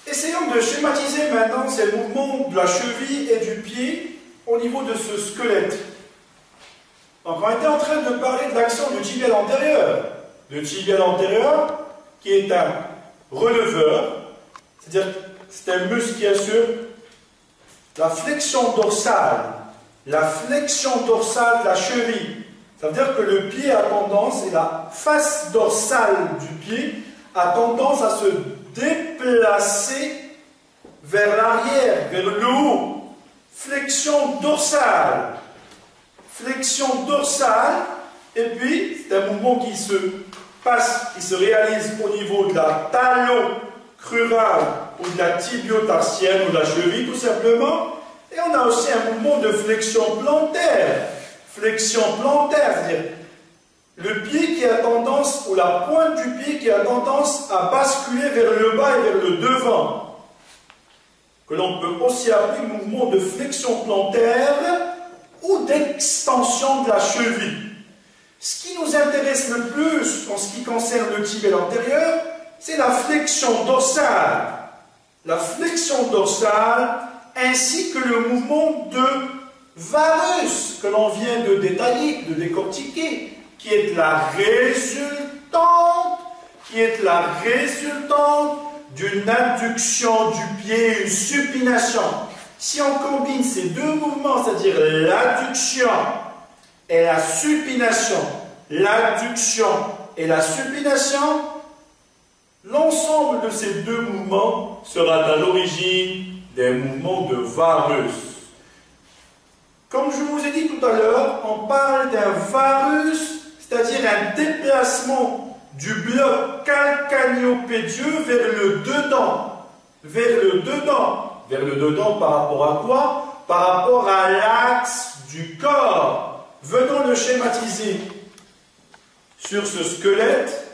Essayons de schématiser maintenant ces mouvements de la cheville et du pied au niveau de ce squelette. Donc on était en train de parler de l'action du tibial antérieur. Le tibial antérieur qui est un releveur, c'est-à-dire c'est un muscle qui assure la flexion dorsale de la cheville. Ça veut dire que le pied a tendance, et la face dorsale du pied a tendance à se déplacer vers l'arrière, vers le haut. Flexion dorsale, et puis c'est un mouvement qui se réalise au niveau de la talocrurale ou de la tibio-tarsienne ou de la cheville tout simplement. Et on a aussi un mouvement de flexion plantaire. C'est-à-dire le pied qui a tendance, ou la pointe du pied qui a tendance à basculer vers le bas et vers le devant, que l'on peut aussi appeler mouvement de flexion plantaire ou d'extension de la cheville. Ce qui nous intéresse le plus en ce qui concerne le tibial antérieur, c'est la flexion dorsale. La flexion dorsale ainsi que le mouvement de varus que l'on vient de détailler, de décortiquer, qui est la résultante d'une adduction du pied, une supination. Si on combine ces deux mouvements, c'est-à-dire l'adduction et la supination, l'ensemble de ces deux mouvements sera à l'origine des mouvements de varus. Comme je vous ai dit tout à l'heure, on parle d'un varus, c'est-à-dire un déplacement du bloc calcanéopédieux vers le dedans. Vers le dedans par rapport à quoi? Par rapport à l'axe du corps. Venons le schématiser sur ce squelette.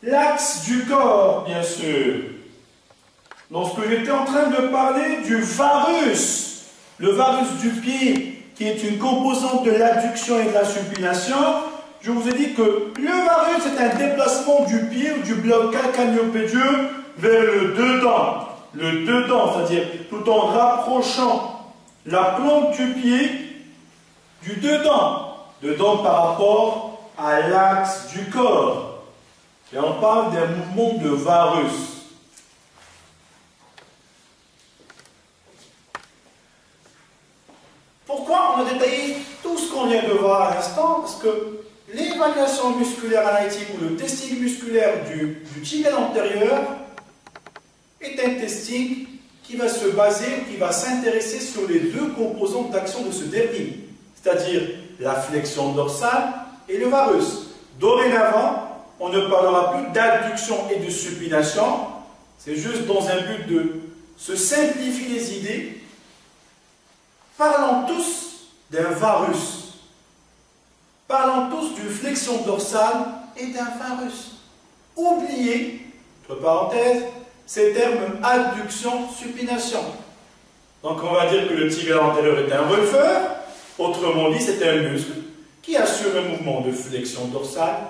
L'axe du corps, bien sûr. Lorsque j'étais en train de parler du varus, le varus du pied, qui est une composante de l'adduction et de la supination, je vous ai dit que le varus est un déplacement du pied ou du bloc calcanéopédieux vers le dedans. Le dedans, c'est-à-dire tout en rapprochant la plante du pied du dedans. Dedans par rapport à l'axe du corps. Et on parle d'un mouvement de varus. Pourquoi on a détaillé tout ce qu'on vient de voir à l'instant? Parce que l'évaluation musculaire analytique ou le testing musculaire du tibial antérieur est un testing qui va se baser, qui va s'intéresser sur les deux composantes d'action de ce dernier, c'est-à-dire la flexion dorsale et le varus. Dorénavant, on ne parlera plus d'adduction et de supination, c'est juste dans un but de se simplifier les idées. Parlons tous d'un varus. Parlons tous d'une flexion dorsale et d'un varus. Oubliez, entre parenthèses, ces termes adduction, supination. Donc on va dire que le tibial antérieur est un releveur, autrement dit c'est un muscle qui assure un mouvement de flexion dorsale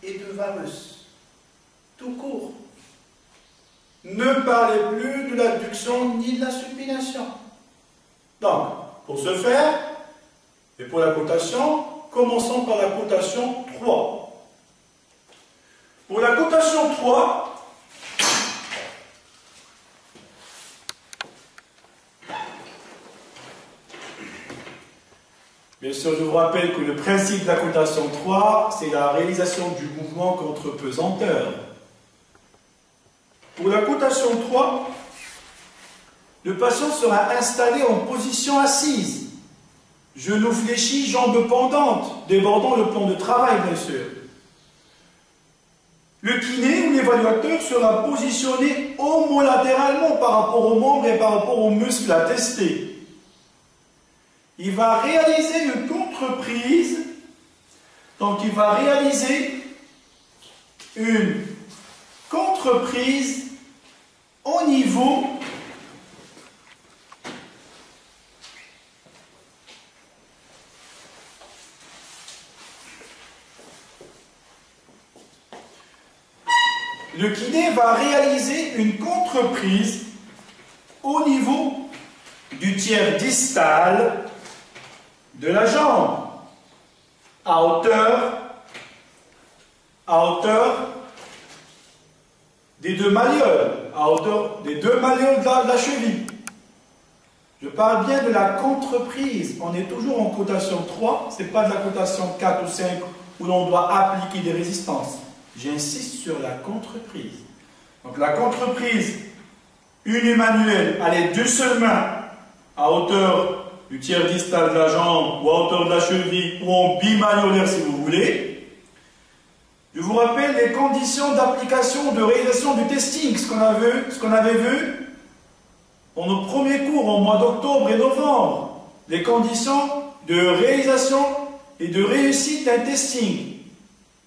et de varus. Tout court. Ne parlez plus de l'adduction ni de la supination. Donc, pour ce faire, et pour la cotation, commençons par la cotation 3. Pour la cotation 3, bien sûr, je vous rappelle que le principe de la cotation 3, c'est la réalisation du mouvement contre pesanteur. Pour la cotation 3, le patient sera installé en position assise, genoux fléchis, jambes pendantes, débordant le plan de travail, bien sûr. Le kiné ou l'évaluateur sera positionné homolatéralement par rapport aux membres et par rapport aux muscles à tester. Il va réaliser une contreprise, donc il va réaliser une contreprise au niveau le kiné va réaliser une contreprise au niveau du tiers distal de la jambe, à hauteur des deux malléoles, à hauteur des deux malléoles de la cheville. Je parle bien de la contreprise. On est toujours en cotation 3, ce n'est pas de la cotation 4 ou 5 où l'on doit appliquer des résistances. J'insiste sur la contreprise. Donc la contreprise unimanuelle, elle est d'une seule main, à hauteur du tiers distal de la jambe, ou à hauteur de la cheville, ou en bimanuolaire si vous voulez. Je vous rappelle les conditions d'application, de réalisation du testing, ce qu'on avait vu dans nos premiers cours en mois d'octobre et novembre. Les conditions de réalisation et de réussite d'un testing.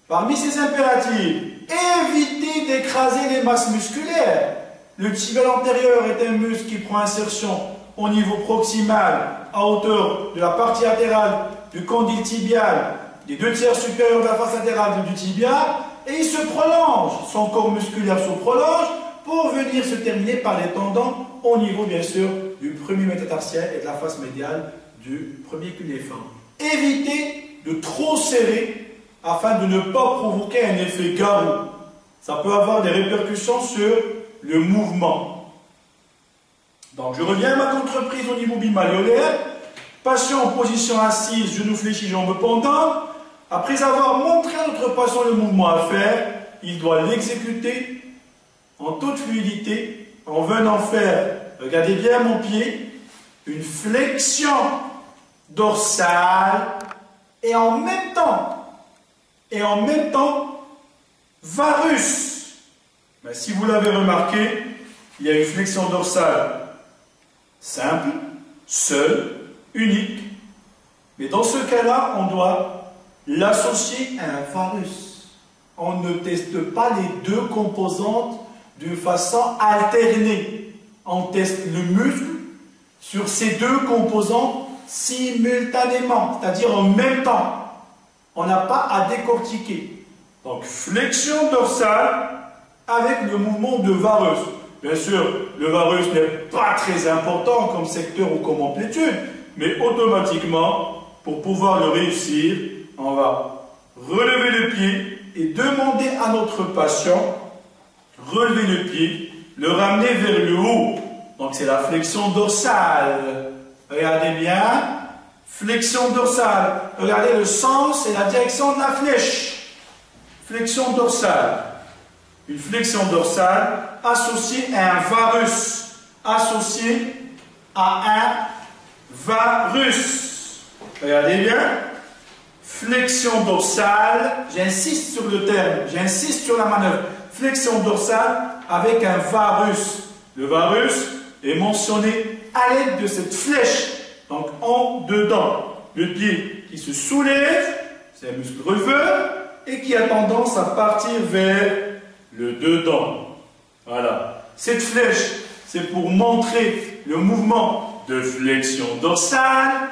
Parmi ces impératifs, éviter d'écraser les masses musculaires. Le tibial antérieur est un muscle qui prend insertion au niveau proximal, à hauteur de la partie latérale du condyle tibial, des deux tiers supérieurs de la face latérale du tibia, et il se prolonge, son corps musculaire se prolonge pour venir se terminer par les tendons au niveau bien sûr du premier métatarsiel et de la face médiale du premier cunéiforme. Évitez de trop serrer afin de ne pas provoquer un effet garrot. Ça peut avoir des répercussions sur le mouvement. Donc je reviens à ma contreprise au niveau bimalléolaire. Patient en position assise, genoux fléchis, jambes pendantes. Après avoir montré à notre patient le mouvement à faire, il doit l'exécuter en toute fluidité, en venant faire, regardez bien mon pied, une flexion dorsale et en même temps, varus. Mais si vous l'avez remarqué, il y a une flexion dorsale simple, seule, unique. Mais dans ce cas-là, on doit l'associer à un varus. On ne teste pas les deux composantes de façon alternée. On teste le muscle sur ces deux composantes simultanément, c'est-à-dire en même temps. On n'a pas à décortiquer. Donc, flexion dorsale avec le mouvement de varus. Bien sûr, le varus n'est pas très important comme secteur ou comme amplitude, mais automatiquement, pour pouvoir le réussir, on va relever le pied et demander à notre patient, relever le pied, le ramener vers le haut. Donc, c'est la flexion dorsale. Regardez bien. Flexion dorsale. Regardez le sens et la direction de la flèche. Flexion dorsale. Une flexion dorsale associée à un varus. Associée à un varus. Regardez bien. Flexion dorsale. J'insiste sur le terme. J'insiste sur la manœuvre. Flexion dorsale avec un varus. Le varus est mentionné à l'aide de cette flèche. Donc, en dedans, le pied qui se soulève, c'est un muscle releveur, et qui a tendance à partir vers le dedans. Voilà. Cette flèche, c'est pour montrer le mouvement de flexion dorsale,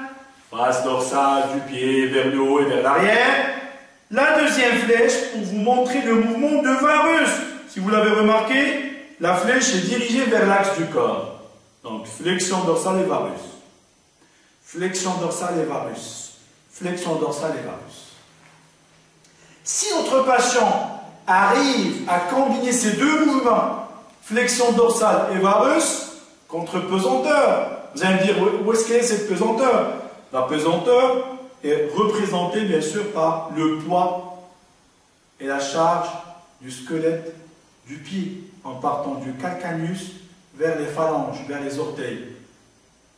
face dorsale du pied vers le haut et vers l'arrière. La deuxième flèche, pour vous montrer le mouvement de varus. Si vous l'avez remarqué, la flèche est dirigée vers l'axe du corps. Donc, flexion dorsale et varus. Flexion dorsale et varus. Flexion dorsale et varus. Si notre patient arrive à combiner ces deux mouvements, flexion dorsale et varus, contre pesanteur, vous allez me dire, où est-ce qu'elle est cette pesanteur? La pesanteur est représentée bien sûr par le poids et la charge du squelette du pied, en partant du calcaneus vers les phalanges, vers les orteils.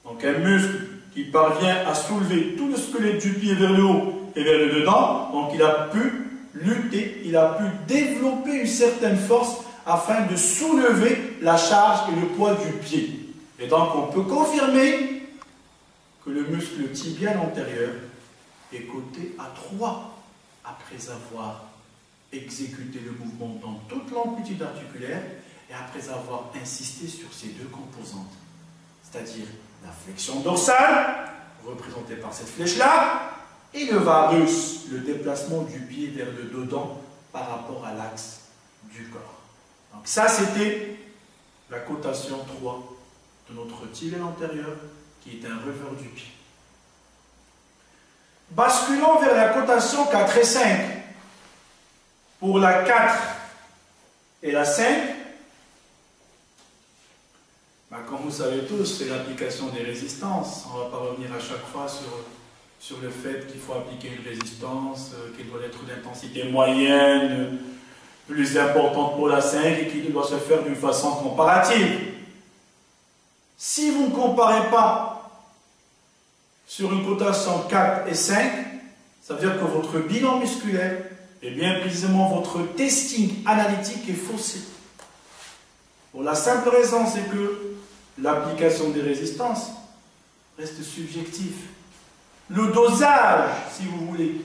Donc un muscle qui parvient à soulever tout le squelette du pied vers le haut et vers le dedans, donc il a pu lutter, il a pu développer une certaine force afin de soulever la charge et le poids du pied. Et donc on peut confirmer que le muscle tibial antérieur est coté à 3 après avoir exécuté le mouvement dans toute l'amplitude articulaire et après avoir insisté sur ces deux composantes, c'est-à-dire la flexion dorsale, représentée par cette flèche-là, et le varus, le déplacement du pied vers le dedans par rapport à l'axe du corps. Donc ça, c'était la cotation 3 de notre tibia antérieur, qui est un revers du pied. Basculons vers la cotation 4 et 5. Pour la 4 et la 5, comme vous savez tous, c'est l'application des résistances. On ne va pas revenir à chaque fois sur le fait qu'il faut appliquer une résistance, qui doit être d'intensité moyenne, plus importante pour la 5 et qui doit se faire d'une façon comparative. Si vous ne comparez pas sur une cotation 4 et 5, ça veut dire que votre bilan musculaire, et bien précisément votre testing analytique est faussé. Pour la simple raison, c'est que l'application des résistances reste subjectif. Le dosage, si vous voulez,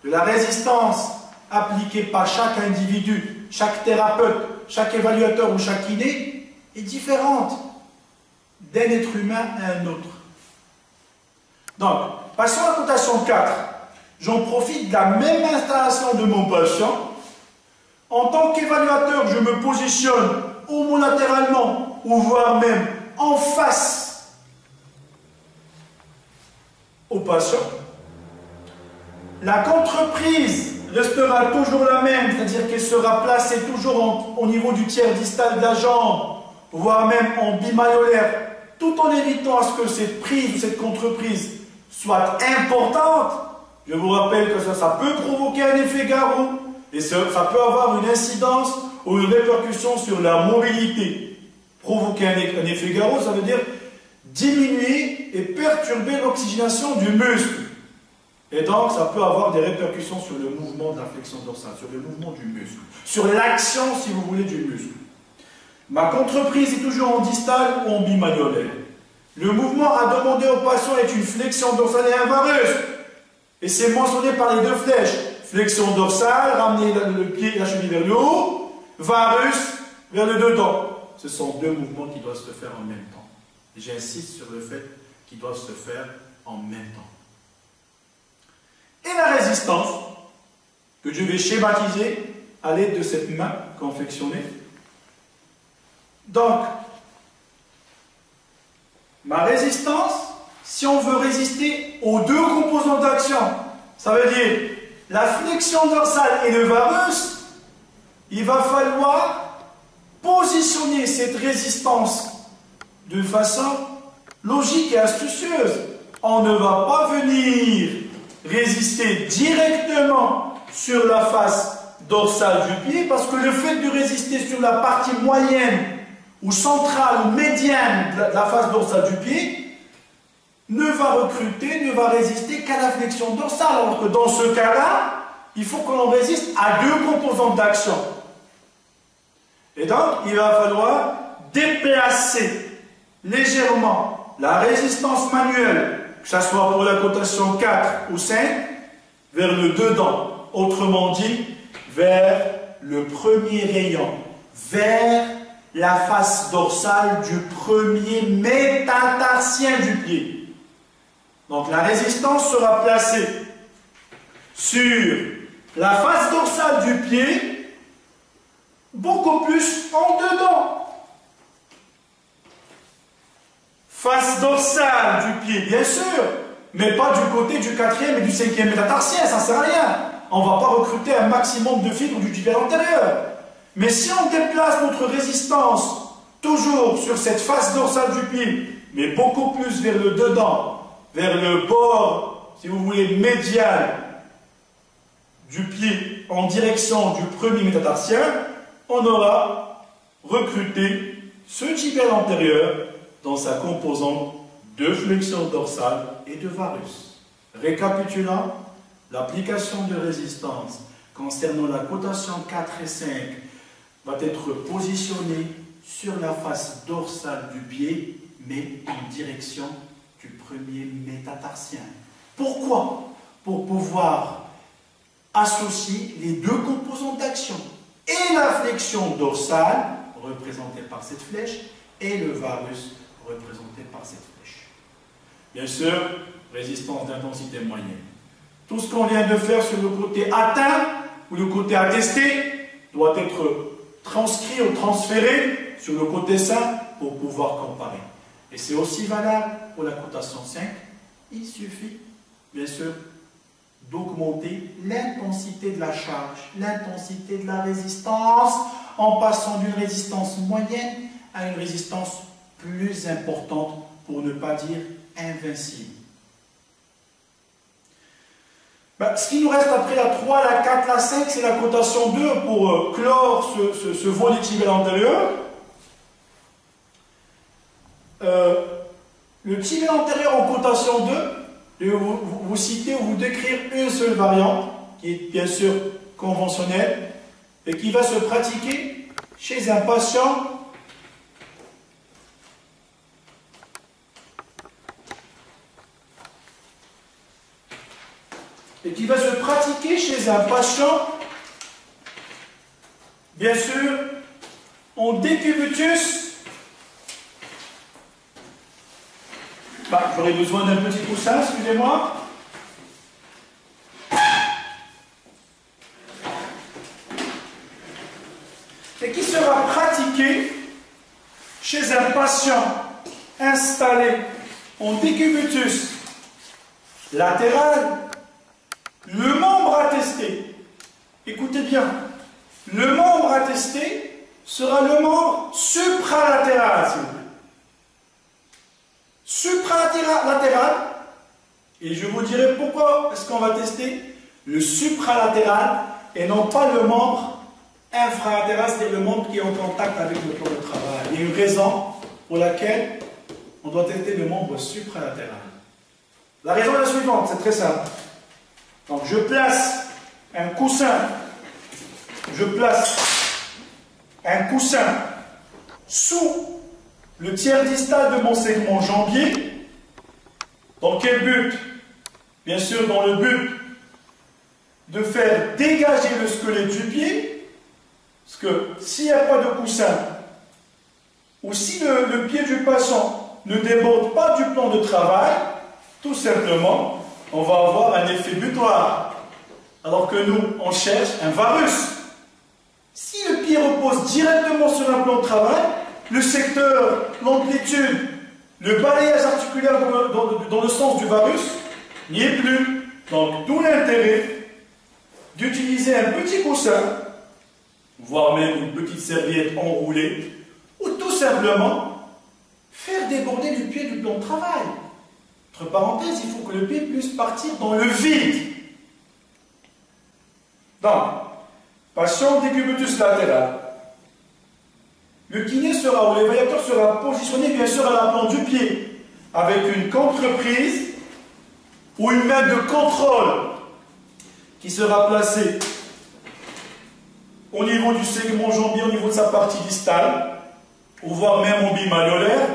de la résistance appliquée par chaque individu, chaque thérapeute, chaque évaluateur ou chaque kiné est différente d'un être humain à un autre. Donc, passons à la cotation 4. J'en profite de la même installation de mon patient. En tant qu'évaluateur, je me positionne homolatéralement ou voire même en face au patient. La contreprise restera toujours la même, c'est-à-dire qu'elle sera placée toujours au niveau du tiers distal de la jambe, voire même en bimayolaire, tout en évitant à ce que cette prise ou cette contreprise soit importante. Je vous rappelle que ça peut provoquer un effet garrot et ça peut avoir une incidence ou une répercussion sur la mobilité. Provoquer un effet garrot, ça veut dire diminuer et perturber l'oxygénation du muscle. Et donc, ça peut avoir des répercussions sur le mouvement de la flexion dorsale, sur le mouvement du muscle, sur l'action, si vous voulez, du muscle. Ma contreprise est toujours en distal ou en bimayolaire. Le mouvement à demander au patient est une flexion dorsale et un varus. Et c'est mentionné par les deux flèches. Flexion dorsale, ramener le pied et la cheville vers le haut, varus vers le dedans. Ce sont deux mouvements qui doivent se faire en même temps. Et j'insiste sur le fait qu'ils doivent se faire en même temps. Et la résistance, que je vais schématiser à l'aide de cette main confectionnée. Donc, ma résistance, si on veut résister aux deux composants d'action, ça veut dire la flexion dorsale et le varus, il va falloir positionner cette résistance de façon logique et astucieuse. On ne va pas venir résister directement sur la face dorsale du pied, parce que le fait de résister sur la partie moyenne ou centrale ou médiane de la face dorsale du pied ne va recruter, ne va résister qu'à la flexion dorsale, alors que dans ce cas-là, il faut que l'on résiste à deux composantes d'action. Et donc, il va falloir déplacer légèrement la résistance manuelle, que ce soit pour la cotation 4 ou 5, vers le dedans, autrement dit, vers le premier rayon, vers la face dorsale du premier métatarsien du pied. Donc la résistance sera placée sur la face dorsale du pied, beaucoup plus en dedans. Face dorsale du pied, bien sûr, mais pas du côté du 4e et du 5e métatarsien, ça ne sert à rien. On ne va pas recruter un maximum de fibres du tibia antérieur. Mais si on déplace notre résistance toujours sur cette face dorsale du pied, mais beaucoup plus vers le dedans, vers le bord, si vous voulez, médial du pied en direction du premier métatarsien, on aura recruté ce tibia antérieur dans sa composante de flexion dorsale et de varus. Récapitulant, l'application de résistance concernant la cotation 4 et 5 va être positionnée sur la face dorsale du pied, mais en direction du premier métatarsien. Pourquoi? Pour pouvoir associer les deux composantes d'action, et la flexion dorsale, représentée par cette flèche, et le varus, représenté par cette flèche. Bien sûr, résistance d'intensité moyenne. Tout ce qu'on vient de faire sur le côté atteint, ou le côté attesté, doit être transcrit ou transféré sur le côté sain pour pouvoir comparer. Et c'est aussi valable pour la cotation 5. Il suffit, bien sûr, d'augmenter l'intensité de la charge, l'intensité de la résistance, en passant d'une résistance moyenne à une résistance plus importante, pour ne pas dire invincible. Ce qui nous reste après la 3, la 4, la 5, c'est la cotation 2 pour clore ce volet tibial antérieur. Le tibial antérieur en cotation 2, je vais vous citer ou vous décrire une seule variante, qui est bien sûr conventionnelle, et qui va se pratiquer chez un patient bien sûr, en décubitus. J'aurais besoin d'un petit coussin, excusez-moi. Et qui sera pratiqué chez un patient installé en décubitus latéral. Le membre à tester, écoutez bien, le membre à tester sera le membre supralatéral, s'il vous plaît. Supralatéral, et je vous dirai pourquoi est-ce qu'on va tester le supralatéral et non pas le membre infralatéral, c'est-à-dire le membre qui est en contact avec le plan de travail. Il y a une raison pour laquelle on doit tester le membre supralatéral. La raison est la suivante, c'est très simple. Donc je place un coussin sous le tiers distal de mon segment jambier. Dans quel but? Bien sûr, dans le but de faire dégager le squelette du pied, parce que s'il n'y a pas de coussin, ou si le pied du patient ne déborde pas du plan de travail, tout simplement, on va avoir un effet butoir. Alors que nous, on cherche un varus. Si le pied repose directement sur un plan de travail, le secteur, l'amplitude, le balayage articulaire dans le sens du varus n'y est plus. Donc, d'où l'intérêt d'utiliser un petit coussin, voire même une petite serviette enroulée, ou tout simplement faire déborder le pied du plan de travail. Entre parenthèses, il faut que le pied puisse partir dans le vide. Donc, patient décubitus latéral. Le kiné sera, ou l'évaluateur sera positionné bien sûr à l'avant du pied, avec une contreprise ou une main de contrôle qui sera placée au niveau du segment jambier, au niveau de sa partie distale, ou voire même en bimalléolaire.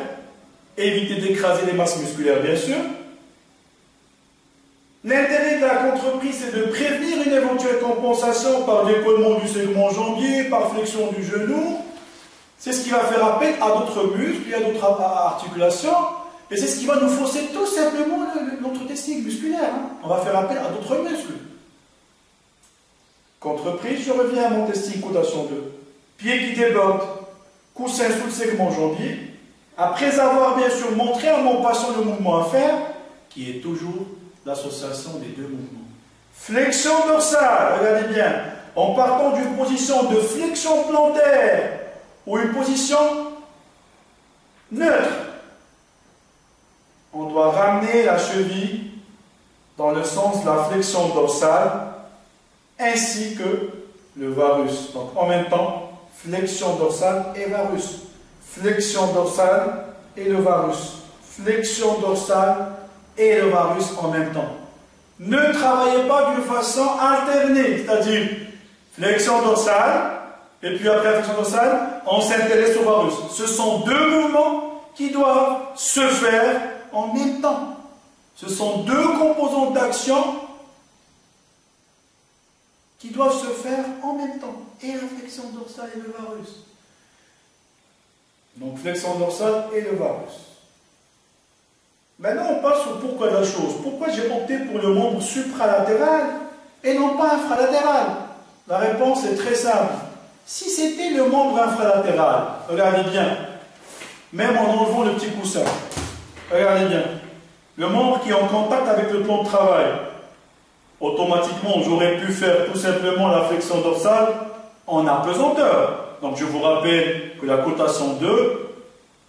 Éviter d'écraser les masses musculaires, bien sûr. L'intérêt de la contreprise, c'est de prévenir une éventuelle compensation par décollement du segment jambier, par flexion du genou. C'est ce qui va faire appel à d'autres muscles et à d'autres articulations. Et c'est ce qui va nous fausser tout simplement notre testique musculaire. On va faire appel à d'autres muscles. Contreprise, je reviens à mon testique, cotation 2. Pied qui déborde, coussin sous le segment jambier. Après avoir bien sûr montré à mon patient le mouvement à faire, qui est toujours l'association des deux mouvements. Flexion dorsale, regardez bien, en partant d'une position de flexion plantaire ou une position neutre, on doit ramener la cheville dans le sens de la flexion dorsale ainsi que le varus. Donc en même temps, flexion dorsale et varus. Flexion dorsale et le varus. Flexion dorsale et le varus en même temps. Ne travaillez pas d'une façon alternée, c'est-à-dire flexion dorsale, et puis après la flexion dorsale, on s'intéresse au varus. Ce sont deux mouvements qui doivent se faire en même temps. Ce sont deux composantes d'action qui doivent se faire en même temps. Et la flexion dorsale et le varus. Donc flexion dorsale et le varus. Maintenant, on passe au pourquoi de la chose. Pourquoi j'ai opté pour le membre supralatéral et non pas infralatéral? La réponse est très simple. Si c'était le membre infralatéral, regardez bien, même en enlevant le petit coussin, regardez bien, le membre qui est en contact avec le plan de travail, automatiquement, j'aurais pu faire tout simplement la flexion dorsale en apesanteur. Donc, je vous rappelle que la cotation 2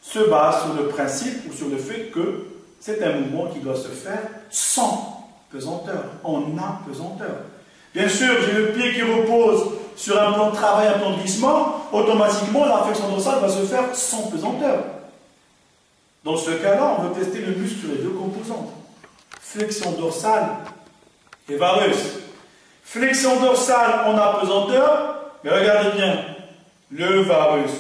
se base sur le principe ou sur le fait que c'est un mouvement qui doit se faire sans pesanteur, en apesanteur. Bien sûr, j'ai le pied qui repose sur un plan de travail, un plan de glissement, automatiquement la flexion dorsale va se faire sans pesanteur. Dans ce cas-là, on veut tester le muscle sur les deux composantes. Flexion dorsale et varus. Flexion dorsale en apesanteur, mais regardez bien, le varus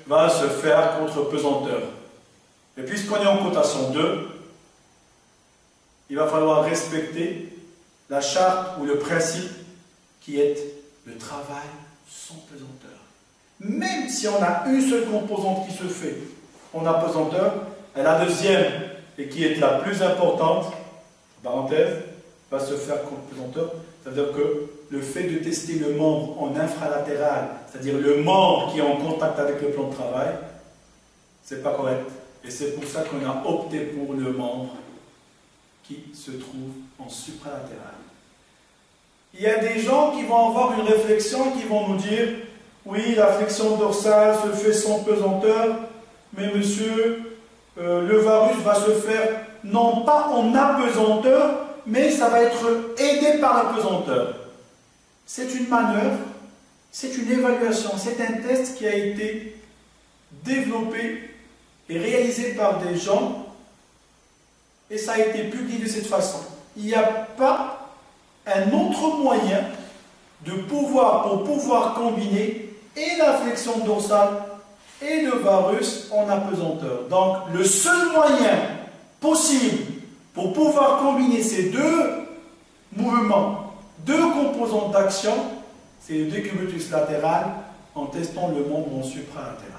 va se faire contre pesanteur. Et puisqu'on est en cotation 2, il va falloir respecter la charte ou le principe qui est le travail sans pesanteur. Même si on a une seule composante qui se fait en apesanteur, et la deuxième, et qui est la plus importante, parenthèse, va se faire contre pesanteur. C'est-à-dire que le fait de tester le membre en infralatéral, c'est-à-dire le membre qui est en contact avec le plan de travail, c'est pas correct. Et c'est pour ça qu'on a opté pour le membre qui se trouve en supralatéral. Il y a des gens qui vont avoir une réflexion, qui vont nous dire oui, la flexion dorsale se fait sans pesanteur, mais monsieur, le varus va se faire non pas en apesanteur, mais ça va être aidé par la pesanteur. C'est une manœuvre, c'est une évaluation, c'est un test qui a été développé et réalisé par des gens, et ça a été publié de cette façon. Il n'y a pas un autre moyen pour pouvoir combiner et la flexion dorsale et le varus en apesanteur. Donc, le seul moyen possible pour pouvoir combiner ces deux mouvements, deux composantes d'action, c'est le décubitus latéral en testant le membre en supralatéral.